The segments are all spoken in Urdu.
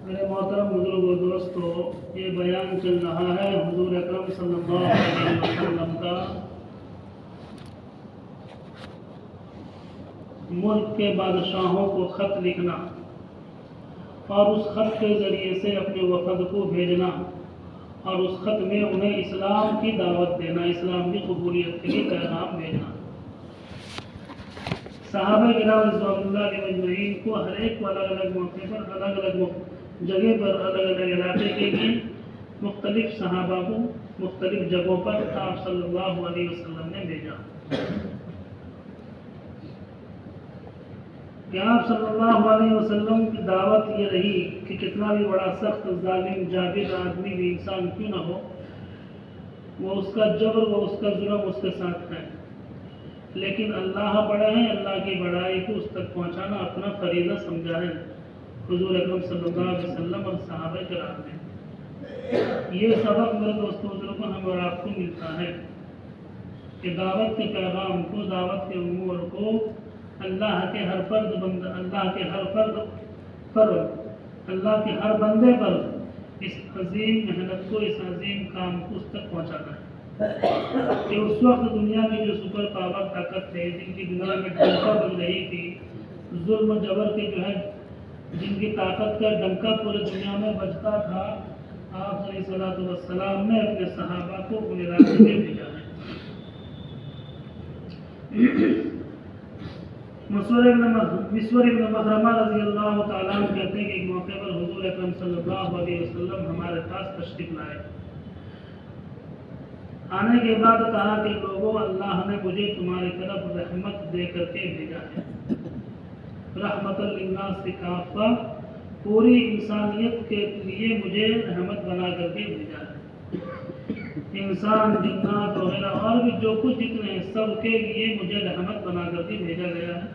میرے محترم بزرگ و دوستو، یہ بیان چل رہا ہے حضور اکرم صلی اللہ علیہ وسلم کا ملک کے بادشاہوں کو خط لکھنا اور اس خط کے ذریعے سے اپنے وفد کو بھیجنا اور اس خط میں انہیں اسلام کی دعوت دینا، اسلام کی قبولیت کے لیے پیغام بھیجنا۔ صحابہ کرام رضوان اللہ علیہ مجمعین کو ہر ایک کو الگ الگ موقع پر، الگ الگ جگہ پر، الگ الگ علاقے کے لیے مختلف صحابہ کو مختلف جگہوں پر آپ صلی اللہ علیہ وسلم نے بھیجا کہ آپ صلی اللہ علیہ وسلم کی دعوت یہ رہی کہ کتنا بھی بڑا سخت ظالم جابر آدمی بھی انسان کیوں نہ ہو، وہ اس کا جبر، وہ اس کا ظلم اس کے ساتھ ہے، لیکن اللہ بڑا ہے، اللہ کی بڑائی کو اس تک پہنچانا اپنا فریضہ سمجھا ہے حضور اکرم صلی اللہ علیہ وسلم اور صحابہ کرام نے۔ یہ سبق میرے دوستوں بزرگوں کو ہم اور آپ کو ملتا ہے کہ دعوت کے پیغام کو، دعوت کے امور کو اللہ کے ہر فرد بندہ، اللہ کے ہر فرد پر، اللہ کے ہر بندے پر اس عظیم محنت کو، اس عظیم کام کو اس تک پہنچانا ہے کہ اس وقت دنیا کی جو سپر پاور طاقت تھے، جن کی دنیا میں ڈنکا بج رہی تھی، ظلم و جبر کے جو ہے جن کی طاقت کا ڈنکا پورے دنیا میں بجتا تھا، آپ صلی اللہ علیہ وسلم نے اپنے صحابہ کو ان علاقے میں بھیجا ہے۔ مسور ابن مخرمہ رضی اللہ تعالیٰ عنہ کہتے ہیں کہ ایک موقع پر حضور اکرم صلی اللہ علیہ وسلم ہمارے پاس تشریف لائے۔ آنے کے بعد کہا کہ لوگوں، اللہ نے مجھے تمہاری طرف رحمت دے کر کے بھیجا ہے، رحمت للناس کافہ، پوری انسانیت کے لیے مجھے رحمت بنا کر کے بھیجا ہے۔ انسان، جنات وغیرہ اور بھی جو کچھ جتنے ہیں، سب کے لیے مجھے رحمت بنا کر کے بھیجا گیا ہے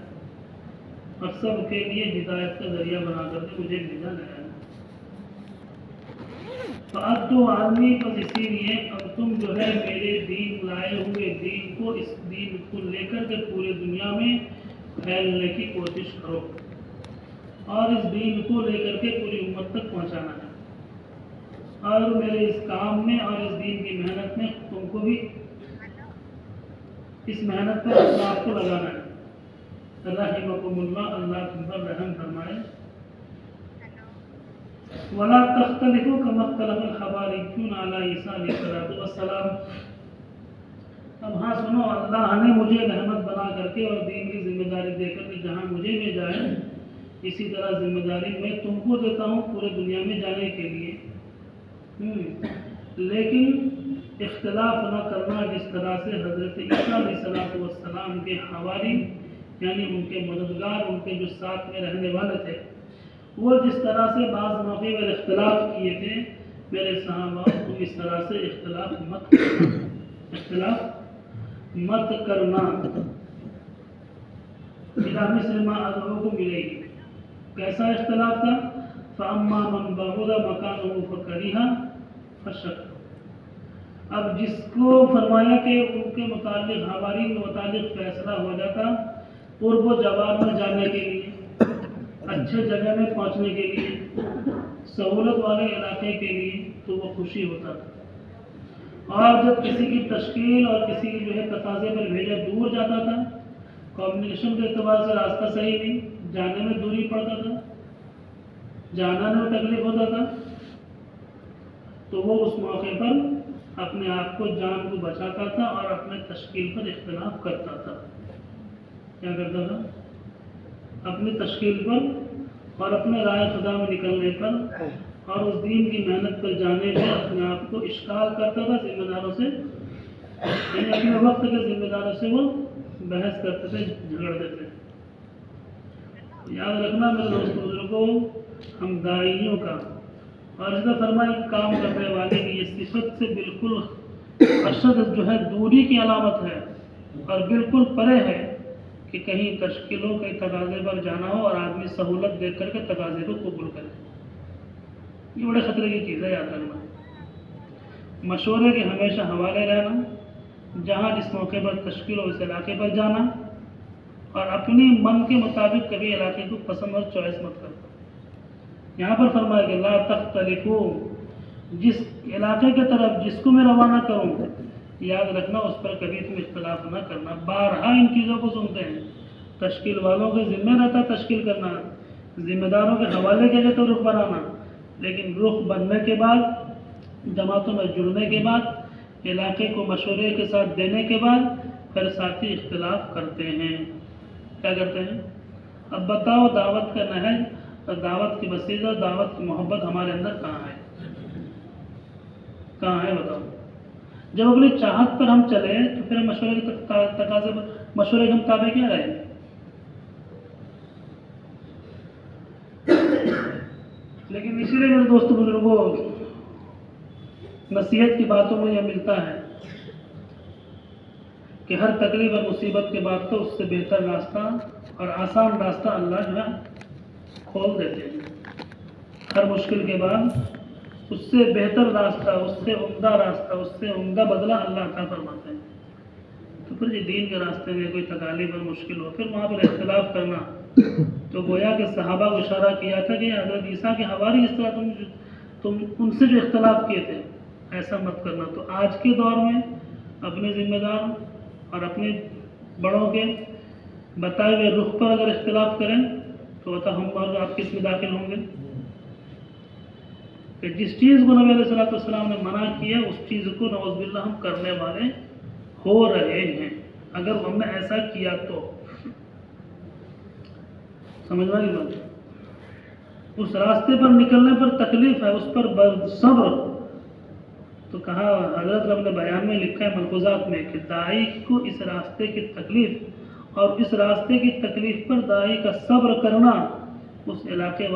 اور سب کے لیے ہدایت کا ذریعہ بنا کر کے مجھے بھیجا گیا ہے۔ تو اب تو آدمی بس اسی لیے اب تم جو ہے میرے دین لائے ہوئے دین کو، اس دین کو لے کر کے پورے دنیا میں پھیلنے کی کوشش کرو اور اس دین کو لے کر کے پوری امت تک پہنچانا ہے، اور میرے اس کام میں اور اس دین کی محنت میں تم کو بھی اس محنت پر اپنے آپ کو لگانا ہے۔ رحمکم اللہ، اللہ تم پر رحم فرمائے۔ وَلَا تَخْتَلِفُوا كَمَا اخْتَلَفَ الْحَوَارِيُّونَ عَلَىٰ عِیسَىٰ علیہ السلام۔ اب ہاں سنو، اللہ نے مجھے رحمت بنا کر کے اور دین کی ذمہ داری دے کر کے جہاں مجھے بھیجا ہے، اسی طرح ذمہ داری میں تم کو دیتا ہوں پورے دنیا میں جانے کے لیے۔ لیکن اختلاف نہ کرنا، جس طرح سے حضرت عیسیٰ علیہ السلام کے حواری، یعنی ان کے مددگار، ان کے جو ساتھ میں رہنے والے تھے، وہ جس طرح سے بعض موقع پر اختلاف کیے تھے، میرے صحابہ کو اس طرح سے اختلاف مت کرنا، اختلاف مت کرنا۔ اِلَىٰ مِثْلِ مَا أَدْعُوكُمْ إِلَيْهِ۔ کیسا اختلاف تھا؟ فَأَمَّا مَنْ بَعُدَ مَكَانُهُ فَكَرِهَ فَشَقَّ۔ اب جس کو فرمایا کہ ان کے متعلق، حواری کے متعلق فیصلہ ہو جاتا قرب و جوار میں جانے کے لیے، اچھے جگہ میں پہنچنے کے لیے، سہولت والے علاقے کے لیے، تو وہ خوشی ہوتا تھا، اور جب کسی کی تشکیل اور کسی کی جو ہے تقاضے پر بھیجا دور جاتا تھا، کمیونیکیشن کے اعتبار سے راستہ صحیح نہیں، جانے میں دوری پڑتا تھا، جانا میں تکلیف ہوتا تھا، تو وہ اس موقع پر اپنے آپ کو، جان کو بچاتا تھا اور اپنے تشکیل پر اختلاف کرتا تھا۔ کیا کرتا تھا؟ اپنی تشکیل پر اور اپنے رائے خدا میں نکلنے پر اور اس دین کی محنت پر جانے پر اپنے آپ کو اشغال کرتا تھا ذمہ داروں سے، یعنی اپنے وقت کے ذمہ داروں سے وہ بحث کرتے تھے، جھگڑتے تھے۔ یاد رکھنا میرے دوستوں بزرگوں، ہم داعیوں کا اور اس کا فرمایا کام کرنے والے کی یہ صفت سے بالکل اشد جو ہے دوری کی علامت ہے اور بالکل پرے ہے کہ کہیں تشکیلوں کے تقاضے پر جانا ہو اور آدمی سہولت دیکھ کر کے تقاضے کو قبول کرے۔ یہ بڑے خطرے کی چیز ہے، یاد رکھنا۔ مشورے کے ہمیشہ حوالے رہنا، جہاں جس موقع پر تشکیل ہو اس علاقے پر جانا، اور اپنی من کے مطابق کبھی علاقے کو پسند اور چوائس مت کرنا۔ یہاں پر فرمایا کہ لا تختلفو، جس علاقے کی طرف جس کو میں روانہ کروں یاد رکھنا اس پر کبھی تم اختلاف نہ کرنا۔ بارہا ان چیزوں کو سنتے ہیں، تشکیل والوں کے ذمہ رہتا ہے تشکیل کرنا، ذمہ داروں کے حوالے کے لیے تو رخ بنانا، لیکن رخ بننے کے بعد، جماعتوں میں جڑنے کے بعد، علاقے کو مشورے کے ساتھ دینے کے بعد پھر ساتھی اختلاف کرتے ہیں۔ کیا کرتے ہیں؟ اب بتاؤ دعوت کا نہج اور دعوت کی وسیلہ، دعوت کی محبت ہمارے اندر کہاں ہے؟ کہاں ہے بتاؤ؟ جب اپنی چاہت پر ہم چلے تو پھر مشورے کے تقاضے پر، مشورے کے مطابق کیا رہے؟ لیکن اسی لیے میرے دوست بزرگوں، نصیحت کی باتوں میں یہ ملتا ہے کہ ہر تکلیف اور مصیبت کے بعد تو اس سے بہتر راستہ اور آسان راستہ اللہ جو ہے کھول دیتے ہیں۔ ہر مشکل کے بعد اس سے بہتر راستہ، اس سے عمدہ راستہ، اس سے عمدہ بدلہ اللہ عطا فرماتے ہیں۔ تو پھر یہ دین کے راستے میں کوئی تکالیف اور مشکل ہو، پھر وہاں پر اختلاف کرنا، تو گویا کہ صحابہ کو اشارہ کیا تھا کہ حضرت عیسیٰ کے حواری اس طرح تم ان سے جو اختلاف کیے تھے ایسا مت کرنا۔ تو آج کے دور میں اپنے ذمہ دار اور اپنے بڑوں کے بتائے ہوئے رخ پر اگر اختلاف کریں تو ہم اور آپ کس میں داخل ہوں گے؟ کہ جس چیز کو نبی علیہ السلام نے منع کیا اس چیز کو نعوذ باللہ ہم کرنے والے ہو رہے ہیں، اگر ہم نے ایسا کیا تو۔ سمجھ میں نہیں بات؟ اس راستے پر نکلنے پر تکلیف ہے، اس پر صبر۔ تو کہا حضرت رب نے بیان میں لکھا ہے ملفوظات میں کہ داعی کو اس راستے کی تکلیف اور اس راستے کی تکلیف پر داعی کا صبر کرنا اس علاقے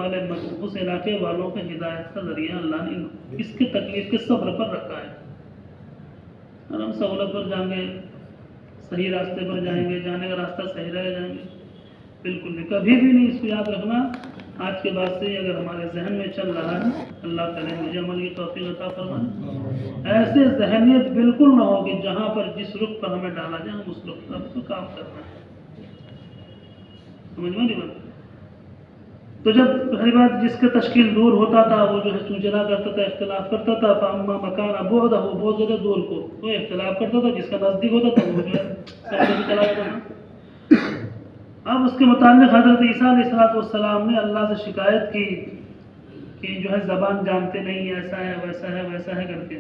والوں کے ہدایت کا ذریعہ اللہ نے اس کے تکلیف کے صبر پر رکھا ہے۔ اور ہم سہولت پر جائیں گے، صحیح راستے پر جائیں گے، جانے کا راستہ صحیح رہ جائیں گے؟ بالکل نہیں، کبھی بھی نہیں۔ اس کو یاد رکھنا، آج کے بعد سے اگر ہمارے ذہن میں چل رہا ہے، اللہ تعالیٰ مجھے عمل کی توفیق عطا فرمائے، ایسے ذہنیت بالکل نہ ہوگی جہاں پر جس رخ پر ہمیں ڈالا جائے ہم اس رخ پر کام کرنا ہے۔ سمجھ میں نہیں بات؟ تو جب پہلی بات جس کا تشکیل دور ہوتا تھا وہ جو ہے سوچنا کرتا تھا، اختلاف کرتا تھا، فاما مکان بعدہ، وہ بہت زیادہ دور کو وہ اختلاف کرتا تھا، جس کا نزدیک ہوتا تھا وہ جو ہے سمجھ میں چلا جاتا تھا۔ اب اس کے متعلق حضرت عیسیٰ علیہ السلام نے اللہ سے شکایت کی کہ جو ہے زبان جانتے نہیں، ایسا ہے ویسا ہے ویسا ہے کر کے،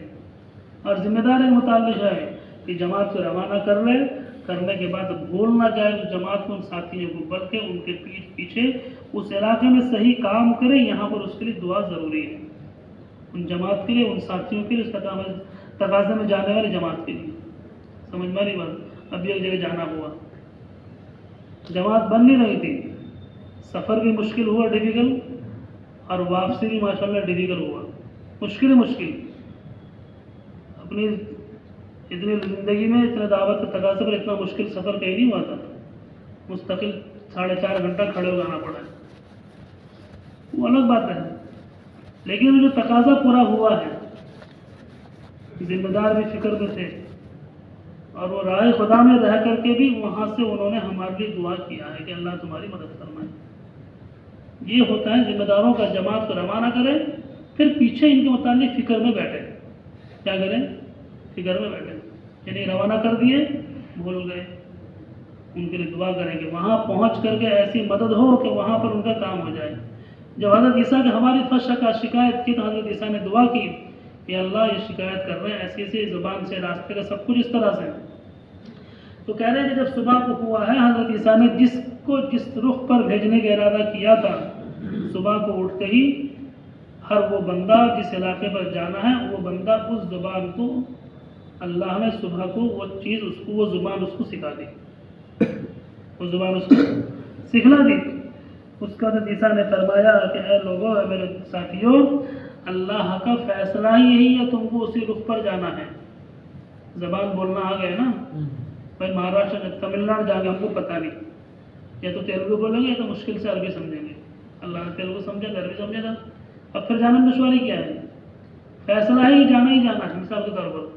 اور ذمہ دار کے متعلق ہے کہ جماعت کو روانہ کر لے، کرنے کے بعد بھول نہ جائے تو جماعت کو ان ساتھیوں کو بلکہ ان کے پیچھے اس علاقے میں صحیح کام کرے، یہاں پر اس کے لیے دعا ضروری ہے، ان جماعت کے لیے، ان ساتھیوں کے لیے، اس تقاضے میں جانے والی جماعت کے لیے۔ سمجھ میں نہیں بات؟ اب ایک جگہ جانا ہوا، جماعت بن نہیں رہی تھی، سفر بھی مشکل ہوا ڈیفیکل، اور واپسی بھی ماشاءاللہ ڈیفیکل ہوا، مشکل۔ اپنی اتنی زندگی میں اتنے دعوت کے تقاضے پر اتنا مشکل سفر کہیں نہیں ہوا تھا، مستقل 4.5 گھنٹہ کھڑے ہو جانا پڑا ہے، وہ الگ بات ہے، لیکن جو تقاضا پورا ہوا ہے، ذمہ دار بھی فکر میں تھے، اور وہ راہ خدا میں رہ کر کے بھی وہاں سے انہوں نے ہمارے لیے دعا کیا ہے کہ اللہ تمہاری مدد فرمائے۔ یہ ہوتا ہے ذمہ داروں کا، جماعت کو روانہ کرے، پھر پیچھے ان کے متعلق فکر میں بیٹھے۔ کیا کریں؟ فکر میں بیٹھے، یعنی روانہ کر دیے، بھول گئے، ان کے لیے دعا کریں کہ وہاں پہنچ کر کے ایسی مدد ہو کہ وہاں پر ان کا کام ہو جائے۔ جب حضرت عیسیٰ نے ہماری شکایت کی تو حضرت عیسیٰ نے دعا کی کہ اللہ یہ شکایت کر رہے ہیں ایسی ایسی زبان سے، راستے کا سب کچھ اس طرح سے، تو کہہ رہے ہیں کہ جب صبح کو ہوا ہے، حضرت عیسیٰ نے جس رخ پر بھیجنے کا ارادہ کیا تھا، صبح کو اٹھتے ہی ہر وہ بندہ جس علاقے پر جانا ہے وہ بندہ اس زبان کو اللہ نے صبح کو وہ چیز وہ زبان اس کو سکھا دی، وہ زبان اس کو سکھلا دی۔ اس کا حضرت عیسیٰ نے فرمایا کہ اے لوگوں، اے میرے ساتھیوں، اللہ کا فیصلہ ہی یہی ہے، تم کو اسی رخ پر جانا ہے۔ زبان بولنا آ گئے نا بھائی، مہاراشٹر تمل ناڈو جا کے ہم کو پتہ نہیں، یا تو تیلگو بولیں گے یا تو مشکل سے عربی سمجھیں گے، اللہ نے تیلگو سمجھا تو عربی سمجھا تھا، اب پھر جانے میں دشواری کیا ہے؟ فیصلہ ہی جانا ہے، مثال کے طور پر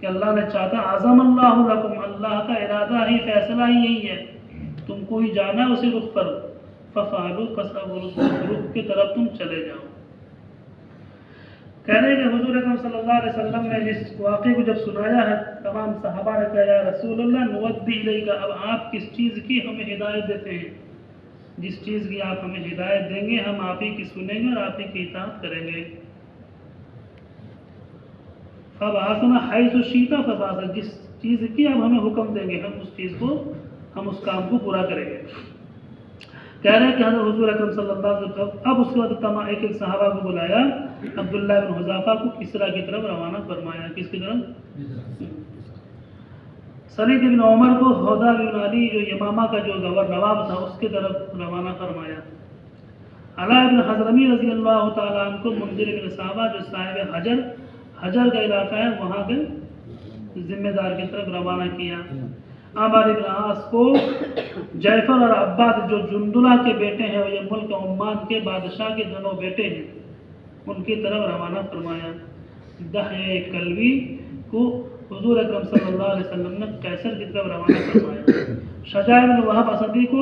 کہ اللہ نے چاہتا، عظم اللہ لکم، اللہ کا ارادہ ہی، فیصلہ ہی یہی ہے، تم کو ہی جانا ہے اسی رخ پر، ففعلوا، پس اب اس رخ کی طرف تم چلے جاؤ۔ کہہ رہے ہیں کہ حضور اکرم صلی اللہ علیہ وسلم نے جس واقعے کو جب سنایا ہے تمام صحابہ نے کہا یا رسول اللہ نودی الیک، اب آپ کس چیز کی ہمیں ہدایت دیتے ہیں؟ جس چیز کی آپ ہمیں ہدایت دیں گے ہم آپ ہی کی سنیں گے اور آپ ہی کی اطاعت کریں گے۔ فَبْعَثْنَا حَيْثُ شِئْتَ فَبَعْثْ، جس چیز کی اب ہمیں حکم دیں گے ہم اس کام کو پورا کریں گے۔ کہہ رہے ہیں کہ حضرت حضور اکرم صلی اللہ علیہ وسلم اب اس کے بعد ایک صحابہ کو بلایا، عبداللہ بن حذافہ کو کسرا کی طرف روانہ فرمایا۔ کس کی طرف؟ سلید بن عمر کو حوضہ بن علی جو یمامہ کا جو نواب تھا اس کی طرف روانہ فرمایا۔ علاء بن حضرمی رضی اللہ تعالیٰ عنہ کو منذر بن صحابہ جو صاحب حجر کا علاقہ ہے وہاں کے ذمہ دار کی طرف روانہ کیا۔ عمر بن عاص کو جعفر اور عباد جو جندلہ کے بیٹے ہیں اور یہ ملک عمان کے بادشاہ کے دونوں بیٹے ہیں ان کی طرف روانہ فرمایا۔ دحیہ کلبی کو حضور اکرم صلی اللہ علیہ وسلم نے قیصر کی طرف روانہ فرمایا۔ شجاع بن وہب اسدی کو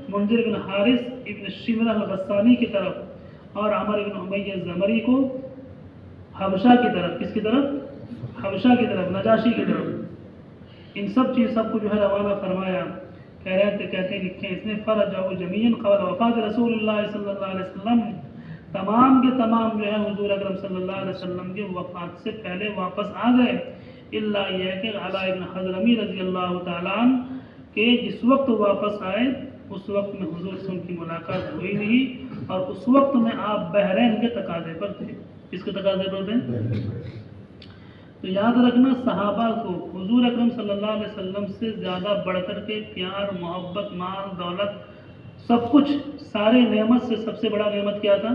منذر بن حارث ابن شمرہ الغسانی کی طرف اور عمر بن امیہ الزمری کو حبشہ کی طرف۔ کس کی طرف؟ حبشہ کی طرف، نجاشی کی طرف۔ ان سب کو جو ہے روانہ فرمایا۔ کہتے لکھیں اس نے فرجعوا جمیعا قبل وفات رسول اللہ صلی اللہ علیہ وسلم، تمام کے تمام جو ہے حضور اکرم صلی اللہ علیہ وسلم کی وفات سے پہلے واپس آ گئے، الا یہ کہ علاء بن حضرمی رضی اللہ تعالیٰ عنہ کہ جس وقت واپس آئے اس وقت میں حضور سے ان کی ملاقات ہوئی نہیں اور اس وقت میں آپ بحرین کے تقاضے پر تھے۔ کس کے تقاضے پر تھے؟ تو یاد رکھنا صحابہ کو حضور اکرم صلی اللہ علیہ وسلم سے زیادہ بڑھ کر کے پیار، محبت، مال، دولت سب کچھ سارے نعمت سے سب سے بڑا نعمت کیا تھا؟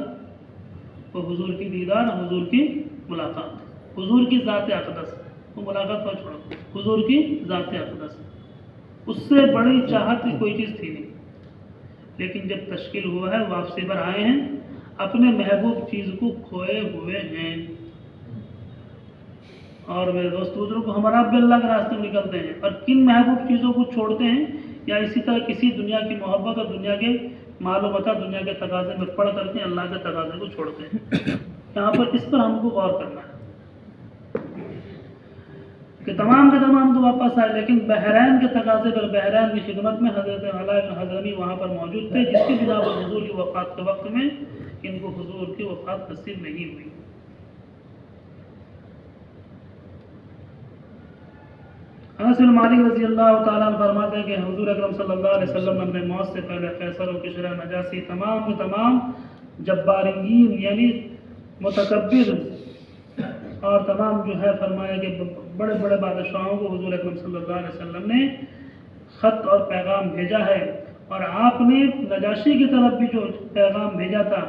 وہ حضور کی دیدار، حضور کی ملاقات، حضور کی ذات اقدس۔ وہ ملاقات پر چھوڑو، حضور کی ذات اقدس، اس سے بڑی چاہت کی کوئی چیز تھی نہیں۔ لیکن جب تشکیل ہوا ہے واپسی پر آئے ہیں، اپنے محبوب چیز کو کھوئے ہوئے ہیں۔ اور میرے دوست بزرگ کو ہمارا بھی اللہ کے راستے میں نکلتے ہیں اور کن محبوب چیزوں کو چھوڑتے ہیں یا اسی طرح کسی دنیا کی محبت اور دنیا کے معلومات دنیا کے تقاضے میں پڑھ کر کے اللہ کے تقاضے کو چھوڑتے ہیں۔ یہاں پر اس پر ہم کو غور کرنا ہے کہ تمام کے تمام تو واپس آئے لیکن بحرین کے تقاضے پر، بحرین کی خدمت میں حضرت علاء بن حضرمی وہاں پر موجود تھے جس کی بنا پر حضور کی وفات کے وقت میں ان کو حضور کی وفات نصیب نہیں ہوئی۔ انس بن مالک رضی اللہ تعالیٰ عنہ فرماتے ہیں کہ حضور اکرم صلی اللہ علیہ وسلم نے اپنے موت سے پہلے قیصر و کسریٰ نجاشی تمام کے تمام جبارین یعنی متکبر اور تمام جو ہے فرمایا کہ بڑے بڑے بادشاہوں کو حضور اکرم صلی اللہ علیہ وسلم نے خط اور پیغام بھیجا ہے اور آپ نے نجاشی کی طرف بھی جو پیغام بھیجا تھا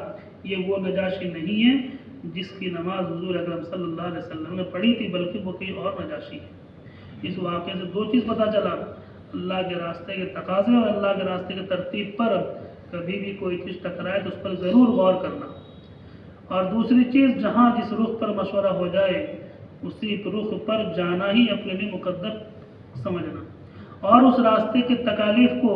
یہ وہ نجاشی نہیں ہے جس کی نماز حضور اکرم صلی اللہ علیہ وسلم نے پڑھی تھی بلکہ وہ کوئی اور نجاشی ہے۔ اس واقعے سے دو چیز پتہ چلا، اللہ کے راستے کے تقاضے اور اللہ کے راستے کے ترتیب پر کبھی بھی کوئی چیز ٹکرائے تو اس پر ضرور غور کرنا، اور دوسری چیز جہاں جس رخ پر مشورہ ہو جائے اسی رخ پر جانا ہی اپنے لیے مقدر سمجھنا اور اس راستے کے تکالیف کو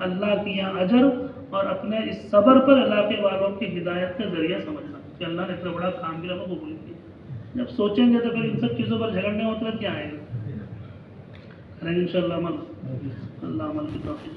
اللہ کی یہاں اجر اور اپنے اس صبر پر علاقے والوں کی ہدایت کا ذریعہ سمجھنا کہ اللہ نے اتنا بڑا کام کیا وہ قبول کیا۔ جب سوچیں گے تو پھر ان سب چیزوں پر جھگڑنے ہوتا کیا آئے گا؟ انشاءاللہ عمل، اللہ عمل کی توفیق۔